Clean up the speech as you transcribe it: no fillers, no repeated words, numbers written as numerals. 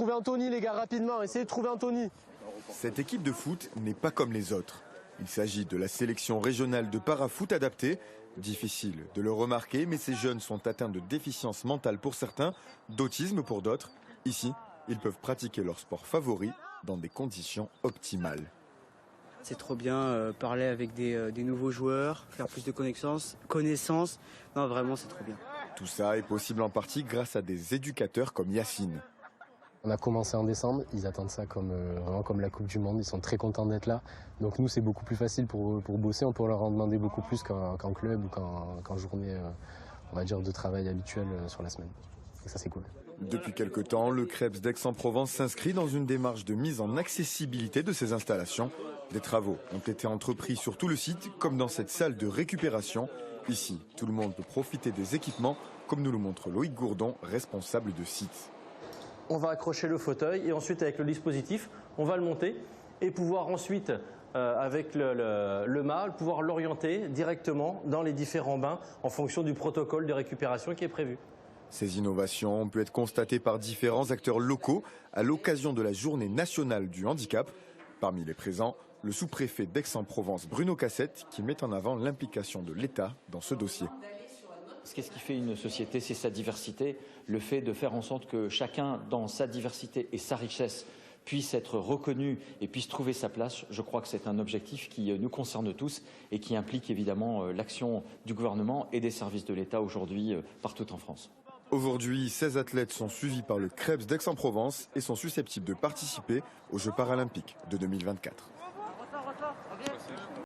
trouver Anthony les gars, rapidement, essayez de trouver Anthony. Cette équipe de foot n'est pas comme les autres. Il s'agit de la sélection régionale de parafoot adaptée. Difficile de le remarquer, mais ces jeunes sont atteints de déficience mentale pour certains, d'autisme pour d'autres. Ici, ils peuvent pratiquer leur sport favori dans des conditions optimales. C'est trop bien, parler avec des nouveaux joueurs, faire plus de connaissances. Non, vraiment, c'est trop bien. Tout ça est possible en partie grâce à des éducateurs comme Yacine. On a commencé en décembre, ils attendent ça vraiment comme la Coupe du Monde, ils sont très contents d'être là. Donc nous, c'est beaucoup plus facile pour bosser, on peut leur en demander beaucoup plus qu'en club ou qu'en journée, on va dire, de travail habituel sur la semaine. Et ça, c'est cool. Depuis quelque temps, le Krebs d'Aix-en-Provence s'inscrit dans une démarche de mise en accessibilité de ses installations. Des travaux ont été entrepris sur tout le site, comme dans cette salle de récupération. Ici, tout le monde peut profiter des équipements, comme nous le montre Loïc Gourdon, responsable de site. On va accrocher le fauteuil et ensuite avec le dispositif, on va le monter et pouvoir ensuite, avec le mât, pouvoir l'orienter directement dans les différents bains en fonction du protocole de récupération qui est prévu. Ces innovations ont pu être constatées par différents acteurs locaux à l'occasion de la Journée nationale du handicap. Parmi les présents, le sous-préfet d'Aix-en-Provence, Bruno Cassette, qui met en avant l'implication de l'État dans ce dossier. Qu'est-ce qui fait une société? C'est sa diversité, le fait de faire en sorte que chacun, dans sa diversité et sa richesse, puisse être reconnu et puisse trouver sa place. Je crois que c'est un objectif qui nous concerne tous et qui implique évidemment l'action du gouvernement et des services de l'État aujourd'hui partout en France. Aujourd'hui, 16 athlètes sont suivis par le Krebs d'Aix-en-Provence et sont susceptibles de participer aux Jeux paralympiques de 2024.